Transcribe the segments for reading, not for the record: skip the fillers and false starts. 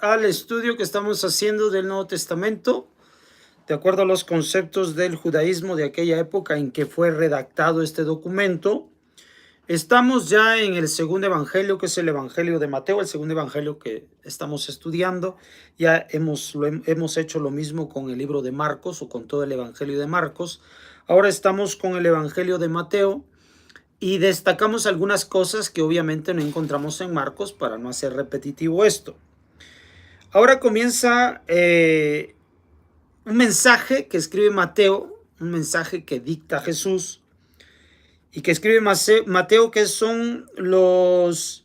Al estudio que estamos haciendo del Nuevo Testamento, de acuerdo a los conceptos del judaísmo de aquella época en que fue redactado este documento. Estamos ya en el segundo evangelio, que es el evangelio de Mateo, el segundo evangelio que estamos estudiando. Ya hemos hecho lo mismo con el libro de Marcos o con todo el evangelio de Marcos. Ahora estamos con el evangelio de Mateo y destacamos algunas cosas que obviamente no encontramos en Marcos para no hacer repetitivo esto. Ahora comienza un mensaje que escribe Mateo, un mensaje que dicta Jesús y que escribe Mateo, que son los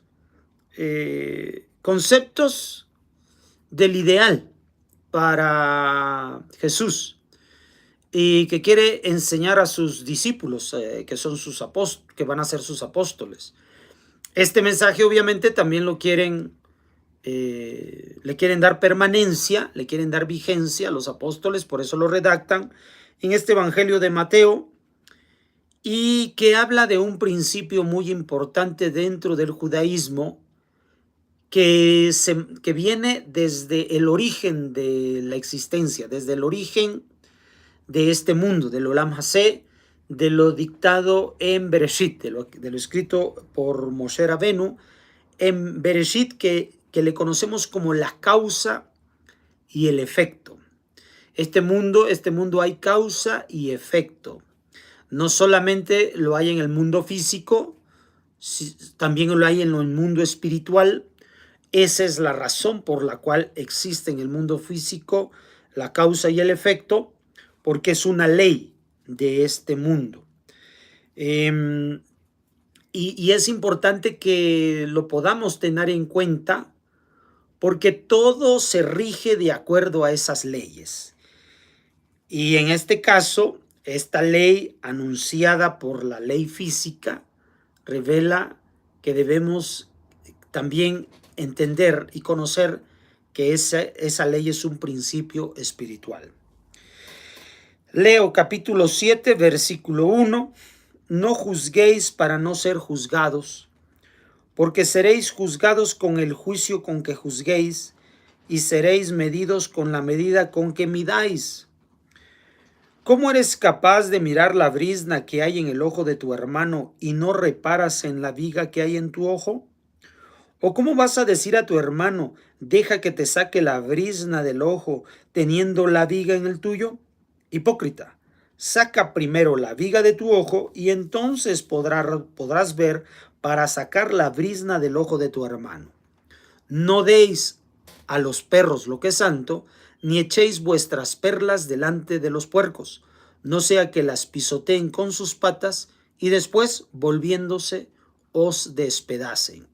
conceptos del ideal para Jesús y que quiere enseñar a sus discípulos, que son sus apóstoles, que van a ser sus apóstoles. Este mensaje obviamente también lo quieren le quieren dar permanencia, le quieren dar vigencia a los apóstoles, por eso lo redactan en este evangelio de Mateo, y que habla de un principio muy importante dentro del judaísmo que viene desde el origen de la existencia, desde el origen de este mundo, del Olam Hasé, de lo dictado en Bereshit, de lo escrito por Moshe Rabenu en Bereshit, que le conocemos como la causa y el efecto. Este mundo hay causa y efecto. No solamente lo hay en el mundo físico, también lo hay en el mundo espiritual. Esa es la razón por la cual existe en el mundo físico la causa y el efecto, porque es una ley de este mundo. Y es importante que lo podamos tener en cuenta, porque todo se rige de acuerdo a esas leyes. Y en este caso, esta ley anunciada por la ley física revela que debemos también entender y conocer que esa ley es un principio espiritual. Leo capítulo 7, versículo 1. No juzguéis para no ser juzgados, porque seréis juzgados con el juicio con que juzguéis, y seréis medidos con la medida con que midáis. ¿Cómo eres capaz de mirar la brizna que hay en el ojo de tu hermano y no reparas en la viga que hay en tu ojo? ¿O cómo vas a decir a tu hermano, deja que te saque la brizna del ojo, teniendo la viga en el tuyo? Hipócrita, saca primero la viga de tu ojo y entonces podrás ver para sacar la brizna del ojo de tu hermano. No deis a los perros lo que es santo, ni echéis vuestras perlas delante de los puercos, no sea que las pisoteen con sus patas y después, volviéndose, os despedacen.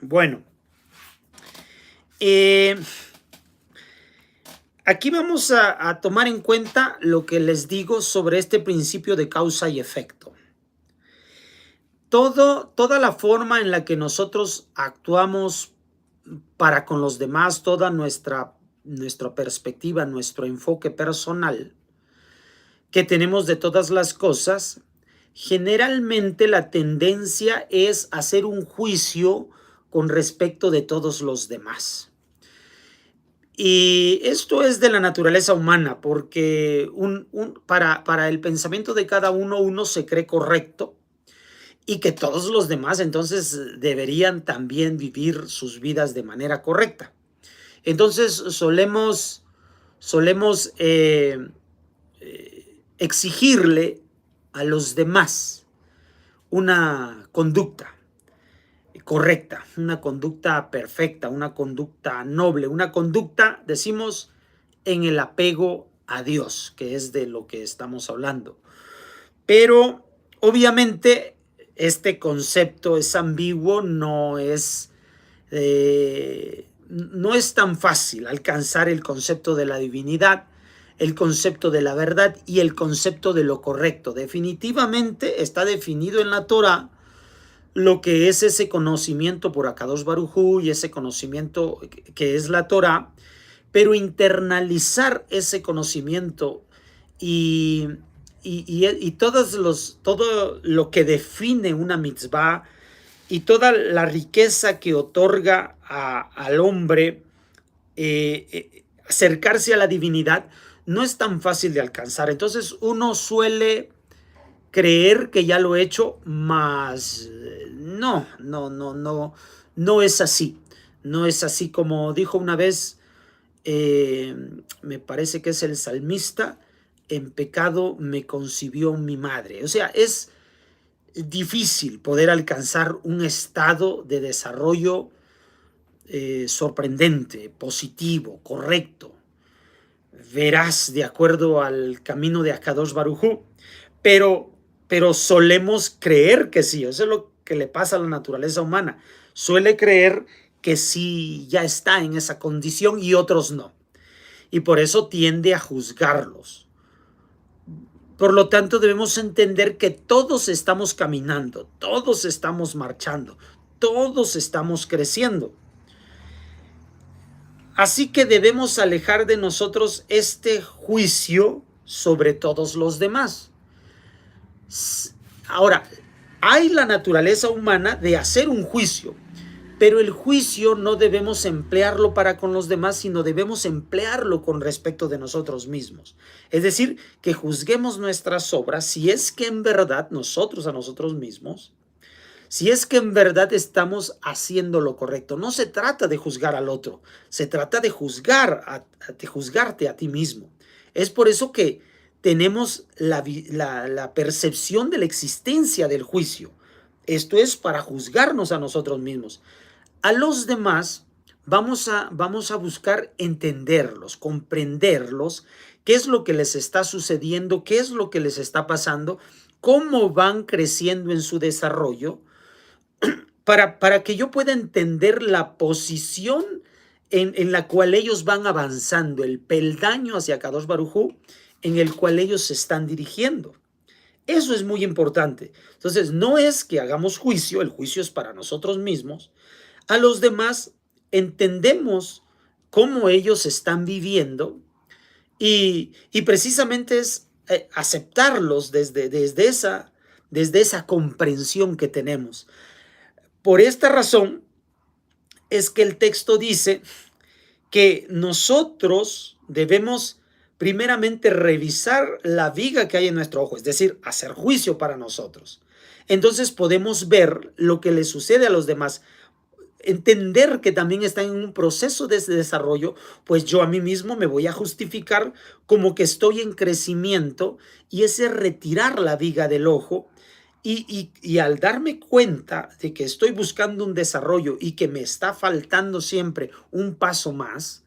Bueno, aquí vamos a tomar en cuenta lo que les digo sobre este principio de causa y efecto. Toda la forma en la que nosotros actuamos para con los demás, toda nuestra perspectiva, nuestro enfoque personal que tenemos de todas las cosas, generalmente la tendencia es hacer un juicio con respecto de todos los demás. Y esto es de la naturaleza humana, porque para el pensamiento de cada uno se cree correcto, y que todos los demás entonces deberían también vivir sus vidas de manera correcta. Entonces solemos exigirle a los demás una conducta correcta, una conducta perfecta, una conducta noble, una conducta, decimos, en el apego a Dios, que es de lo que estamos hablando. Pero obviamente este concepto es ambiguo, no es tan fácil alcanzar el concepto de la divinidad, el concepto de la verdad y el concepto de lo correcto. Definitivamente está definido en la Torá lo que es ese conocimiento por Akadosh Baruj Hu y ese conocimiento que es la Torá, pero internalizar ese conocimiento y todo lo que define una mitzvah y toda la riqueza que otorga al hombre acercarse a la divinidad no es tan fácil de alcanzar. Entonces uno suele creer que ya lo he hecho, mas no es así. No es así como dijo una vez, me parece que es el salmista, en pecado me concibió mi madre. O sea, es difícil poder alcanzar un estado de desarrollo sorprendente, positivo, correcto, veraz, de acuerdo al camino de Akadosh Baruj Hu, pero, pero solemos creer que sí. Eso es lo que le pasa a la naturaleza humana. Suele creer que sí ya está en esa condición y otros no. Y por eso tiende a juzgarlos. Por lo tanto, debemos entender que todos estamos caminando, todos estamos marchando, todos estamos creciendo. Así que debemos alejar de nosotros este juicio sobre todos los demás. Ahora, hay la naturaleza humana de hacer un juicio, pero el juicio no debemos emplearlo para con los demás, sino debemos emplearlo con respecto de nosotros mismos. Es decir, que juzguemos nuestras obras si es que en verdad nosotros a nosotros mismos, si es que en verdad estamos haciendo lo correcto. No se trata de juzgar al otro, se trata de juzgarte a ti mismo. Es por eso que tenemos la percepción de la existencia del juicio. Esto es para juzgarnos a nosotros mismos. A los demás vamos a buscar entenderlos, comprenderlos, qué es lo que les está sucediendo, qué es lo que les está pasando, cómo van creciendo en su desarrollo, para que yo pueda entender la posición en la cual ellos van avanzando, el peldaño hacia Kadosh Baruj Hu en el cual ellos se están dirigiendo. Eso es muy importante. Entonces, no es que hagamos juicio, el juicio es para nosotros mismos. A los demás entendemos cómo ellos están viviendo y precisamente es aceptarlos desde esa comprensión que tenemos. Por esta razón es que el texto dice que nosotros debemos primeramente revisar la viga que hay en nuestro ojo, es decir, hacer juicio para nosotros. Entonces podemos ver lo que le sucede a los demás, entender que también están en un proceso de desarrollo, pues yo a mí mismo me voy a justificar como que estoy en crecimiento, y ese retirar la viga del ojo. Y al darme cuenta de que estoy buscando un desarrollo y que me está faltando siempre un paso más,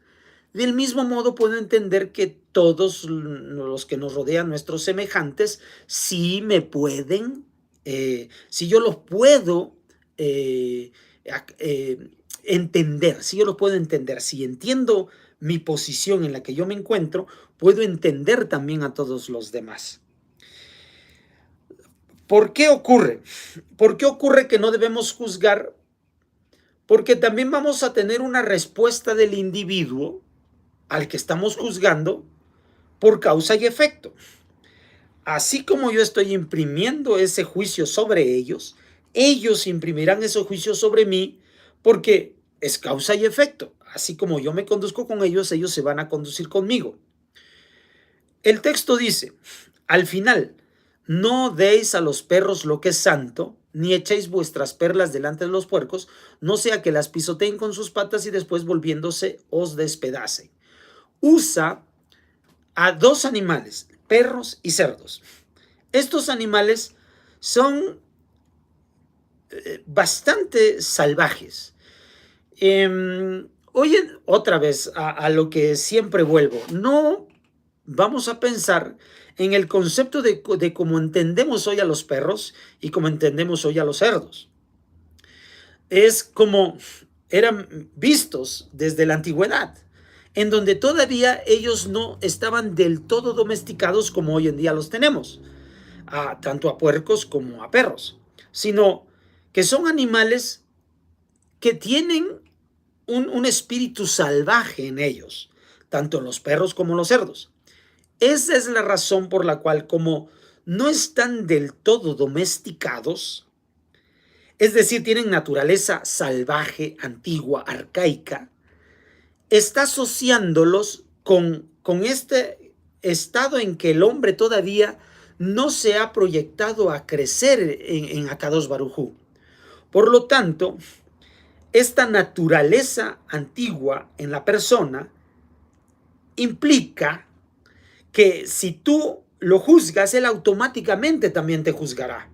del mismo modo puedo entender que todos los que nos rodean, nuestros semejantes, sí me pueden, si yo los puedo entender, si yo los puedo entender, si entiendo mi posición en la que yo me encuentro, puedo entender también a todos los demás. ¿Por qué ocurre? ¿Por qué ocurre que no debemos juzgar? Porque también vamos a tener una respuesta del individuo al que estamos juzgando por causa y efecto. Así como yo estoy imprimiendo ese juicio sobre ellos, ellos imprimirán ese juicio sobre mí, porque es causa y efecto. Así como yo me conduzco con ellos, ellos se van a conducir conmigo. El texto dice, al final, no deis a los perros lo que es santo, ni echéis vuestras perlas delante de los puercos, no sea que las pisoteen con sus patas y después volviéndose os despedacen. Usa a dos animales, perros y cerdos. Estos animales son bastante salvajes. Oye, otra vez a lo que siempre vuelvo, no vamos a pensar en el concepto de cómo entendemos hoy a los perros y cómo entendemos hoy a los cerdos. Es como eran vistos desde la antigüedad, en donde todavía ellos no estaban del todo domesticados como hoy en día los tenemos, tanto a puercos como a perros, sino que son animales que tienen un espíritu salvaje en ellos, tanto los perros como los cerdos. Esa es la razón por la cual, como no están del todo domesticados, es decir, tienen naturaleza salvaje, antigua, arcaica, está asociándolos con este estado en que el hombre todavía no se ha proyectado a crecer en Akadosh Baruj Hu. Por lo tanto, esta naturaleza antigua en la persona implica que si tú lo juzgas, él automáticamente también te juzgará,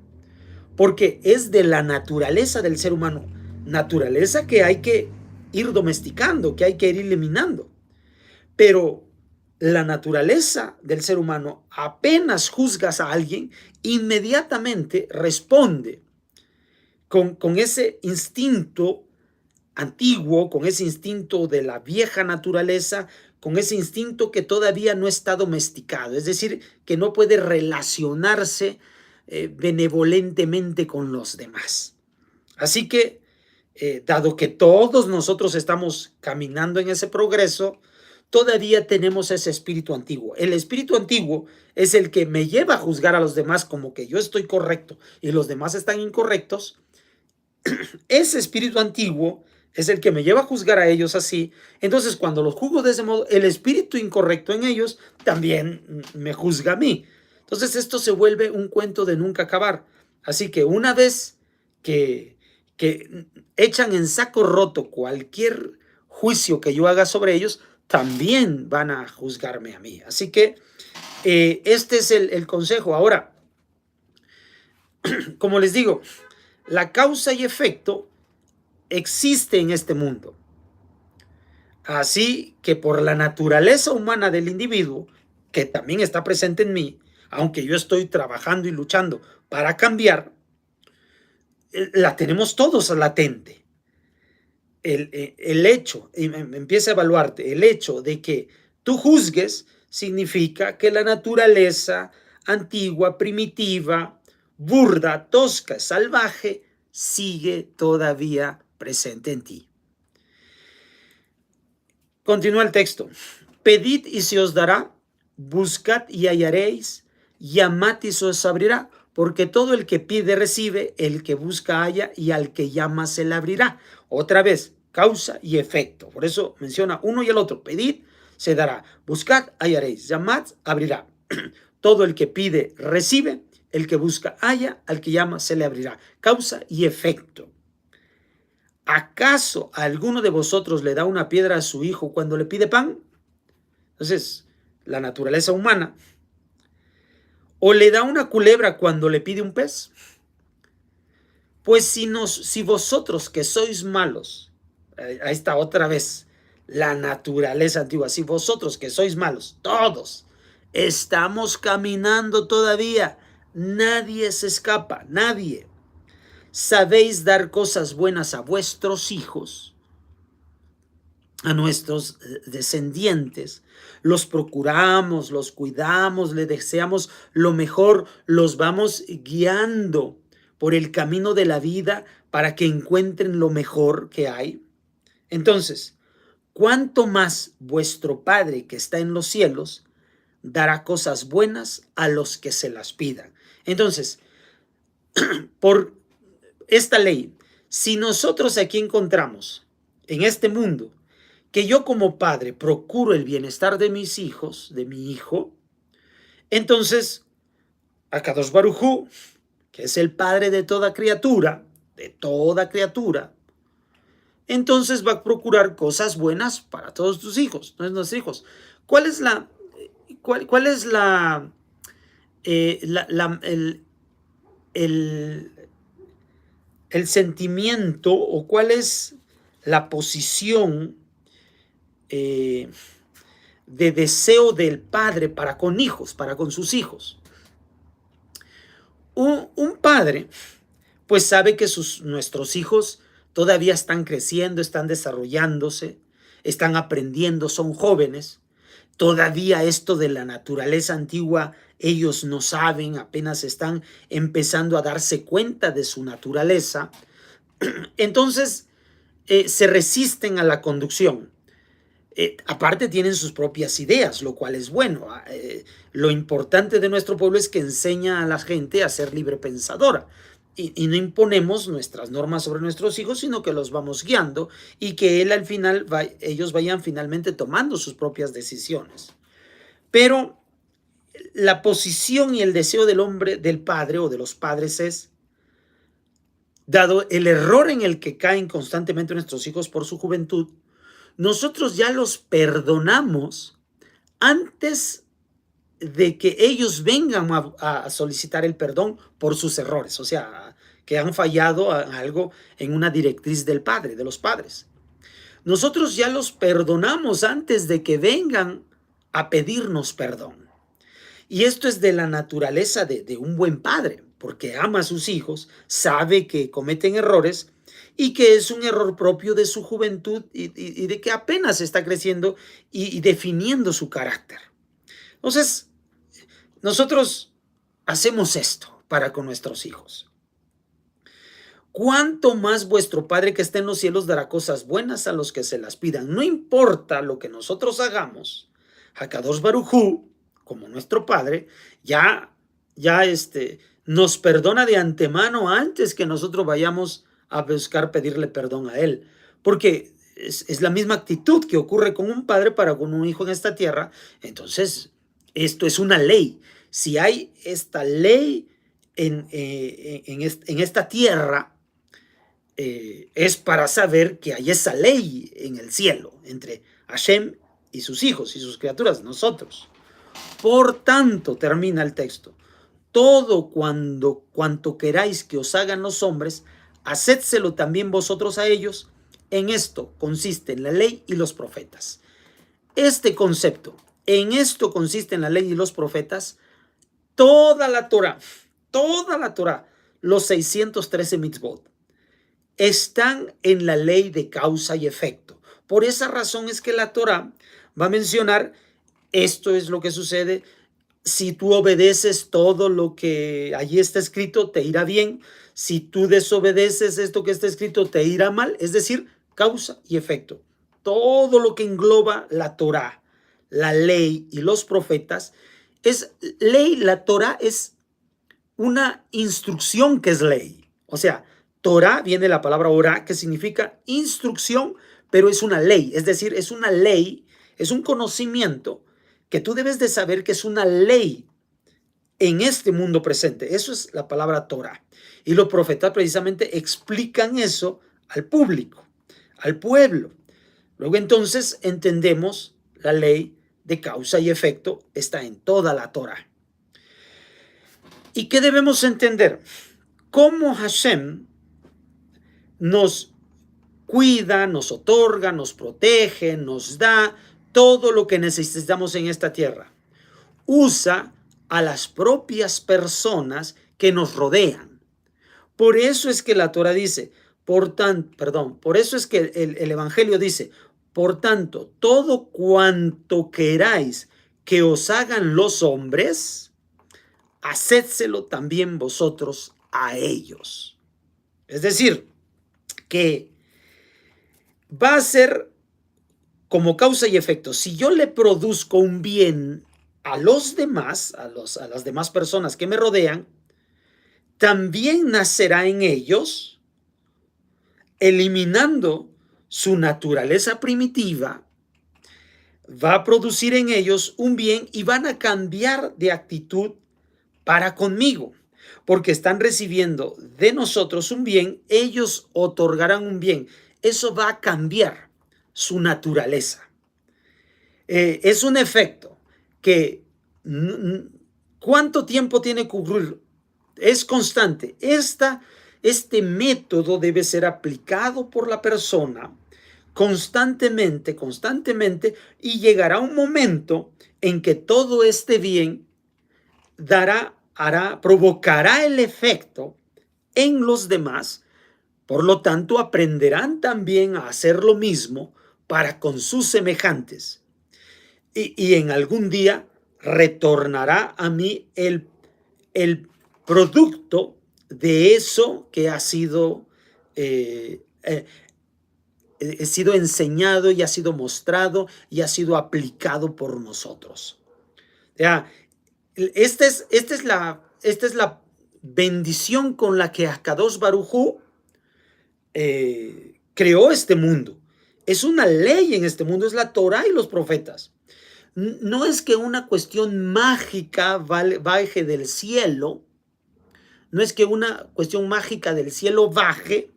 porque es de la naturaleza del ser humano, naturaleza que hay que ir domesticando, que hay que ir eliminando. Pero la naturaleza del ser humano, apenas juzgas a alguien, inmediatamente responde con ese instinto antiguo, con ese instinto de la vieja naturaleza, con ese instinto que todavía no está domesticado, es decir, que no puede relacionarse benevolentemente con los demás. Así que, dado que todos nosotros estamos caminando en ese progreso, todavía tenemos ese espíritu antiguo. El espíritu antiguo es el que me lleva a juzgar a los demás como que yo estoy correcto y los demás están incorrectos. Ese espíritu antiguo es el que me lleva a juzgar a ellos así. Entonces, cuando los juzgo de ese modo, el espíritu incorrecto en ellos también me juzga a mí. Entonces, esto se vuelve un cuento de nunca acabar. Así que una vez que echan en saco roto cualquier juicio que yo haga sobre ellos, también van a juzgarme a mí. Así que este es el consejo. Ahora, como les digo, la causa y efecto existe en este mundo. Así que por la naturaleza humana del individuo, que también está presente en mí, aunque yo estoy trabajando y luchando para cambiar, la tenemos todos latente. El hecho, empieza a evaluarte, el hecho de que tú juzgues significa que la naturaleza antigua, primitiva, burda, tosca, salvaje, sigue todavía presente en ti. Continúa el texto. Pedid y se os dará, buscad y hallaréis, llamad y se os abrirá, porque todo el que pide recibe, el que busca halla y al que llama se le abrirá. Otra vez, causa y efecto. Por eso menciona uno y el otro. Pedid, se dará. Buscad, hallaréis. Llamad, abrirá. Todo el que pide recibe, el que busca halla, al que llama se le abrirá. Causa y efecto. ¿Acaso a alguno de vosotros le da una piedra a su hijo cuando le pide pan? Entonces, la naturaleza humana. ¿O le da una culebra cuando le pide un pez? Pues si vosotros que sois malos, ahí está otra vez la naturaleza antigua, si vosotros que sois malos, todos, estamos caminando todavía, nadie se escapa, nadie. Sabéis dar cosas buenas a vuestros hijos, a nuestros descendientes, los procuramos, los cuidamos, les deseamos lo mejor, los vamos guiando por el camino de la vida para que encuentren lo mejor que hay. Entonces, ¿cuánto más vuestro Padre que está en los cielos dará cosas buenas a los que se las pidan? Entonces, por esta ley, si nosotros aquí encontramos en este mundo que yo como padre procuro el bienestar de mis hijos, de mi hijo, entonces Akadosh Baruj Hu, que es el padre de toda criatura, entonces va a procurar cosas buenas para todos tus hijos, no es nuestros hijos. ¿Cuál es el sentimiento o cuál es la posición de deseo del padre para con hijos, para con sus hijos? Un padre pues sabe que nuestros hijos todavía están creciendo, están desarrollándose, están aprendiendo, son jóvenes. Todavía esto de la naturaleza antigua ellos no saben, apenas están empezando a darse cuenta de su naturaleza. Entonces se resisten a la conducción. Aparte tienen sus propias ideas, lo cual es bueno. Lo importante de nuestro pueblo es que enseña a la gente a ser libre pensadora. y no imponemos nuestras normas sobre nuestros hijos, sino que los vamos guiando y que él al final ellos vayan finalmente tomando sus propias decisiones. Pero la posición y el deseo del hombre, del padre o de los padres es, dado el error en el que caen constantemente nuestros hijos por su juventud, nosotros ya los perdonamos antes de que ellos vengan a solicitar el perdón por sus errores, o sea, que han fallado a algo en una directriz del padre, de los padres. Nosotros ya los perdonamos antes de que vengan a pedirnos perdón. Y esto es de la naturaleza de un buen padre, porque ama a sus hijos, sabe que cometen errores y que es un error propio de su juventud y de que apenas está creciendo y definiendo su carácter. Entonces, nosotros hacemos esto para con nuestros hijos. ¿Cuánto más vuestro Padre que está en los cielos dará cosas buenas a los que se las pidan? No importa lo que nosotros hagamos, Hakadosh Baruj Hu, como nuestro Padre, ya nos perdona de antemano antes que nosotros vayamos a buscar pedirle perdón a Él. Porque es la misma actitud que ocurre con un padre para con un hijo en esta tierra. Entonces, esto es una ley. Si hay esta ley en esta tierra, es para saber que hay esa ley en el cielo entre Hashem y sus hijos y sus criaturas, nosotros. Por tanto, termina el texto, todo cuanto queráis que os hagan los hombres, hacedselo también vosotros a ellos. En esto consiste en la ley y los profetas. Este concepto, en esto consiste en la ley y los profetas, toda la Torah, los 613 mitzvot, están en la ley de causa y efecto. Por esa razón es que la Torah va a mencionar, esto es lo que sucede, si tú obedeces todo lo que allí está escrito, te irá bien. Si tú desobedeces esto que está escrito, te irá mal. Es decir, causa y efecto. Todo lo que engloba la Torah, la ley y los profetas, es ley. La Torah es una instrucción que es ley. O sea, Torah viene de la palabra orá, que significa instrucción, pero es una ley. Es decir, es una ley, es un conocimiento que tú debes de saber que es una ley en este mundo presente. Eso es la palabra Torah. Y los profetas precisamente explican eso al público, al pueblo. Luego entonces entendemos la ley de causa y efecto, está en toda la Torah. ¿Y qué debemos entender? Cómo Hashem nos cuida, nos otorga, nos protege, nos da todo lo que necesitamos en esta tierra. Usa a las propias personas que nos rodean. Por eso es que la Torah dice, por eso es que el Evangelio dice, por tanto, todo cuanto queráis que os hagan los hombres, hacedselo también vosotros a ellos. Es decir, que va a ser como causa y efecto. Si yo le produzco un bien a los demás, a las demás personas que me rodean, también nacerá en ellos, eliminando su naturaleza primitiva, va a producir en ellos un bien y van a cambiar de actitud para conmigo, porque están recibiendo de nosotros un bien, ellos otorgarán un bien. Eso va a cambiar su naturaleza. Es un efecto que ¿cuánto tiempo tiene que ocurrir? Es constante. Este método debe ser aplicado por la persona constantemente, y llegará un momento en que todo este bien provocará el efecto en los demás. Por lo tanto, aprenderán también a hacer lo mismo para con sus semejantes. Y en algún día retornará a mí el producto de eso que ha sido enseñado y ha sido mostrado y ha sido aplicado por nosotros. Ya, esta es la bendición con la que Akadosh Baruj Hu creó este mundo. Es una ley en este mundo, es la Torah y los profetas. No es que una cuestión mágica baje del cielo, no es que una cuestión mágica del cielo baje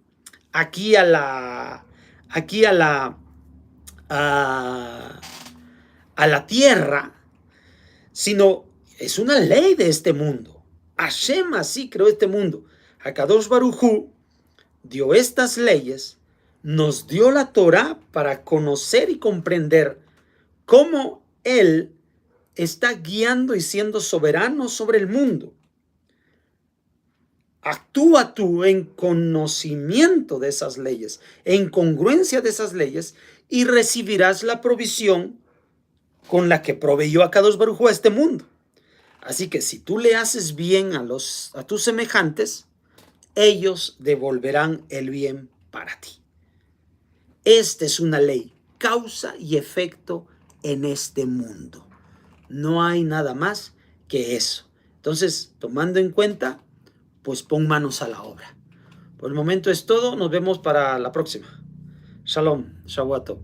aquí a la tierra, sino es una ley de este mundo. Hashem así creó este mundo. Akadosh Baruj Hu dio estas leyes, nos dio la Torah para conocer y comprender cómo Él está guiando y siendo soberano sobre el mundo. Actúa tú en conocimiento de esas leyes, en congruencia de esas leyes, y recibirás la provisión con la que proveyó Akadosh Baruj Hu a este mundo. Así que si tú le haces bien a tus semejantes, ellos devolverán el bien para ti. Esta es una ley, causa y efecto en este mundo. No hay nada más que eso. Entonces, tomando en cuenta, pues pon manos a la obra. Por el momento es todo. Nos vemos para la próxima. Shalom, Shavuot Tov.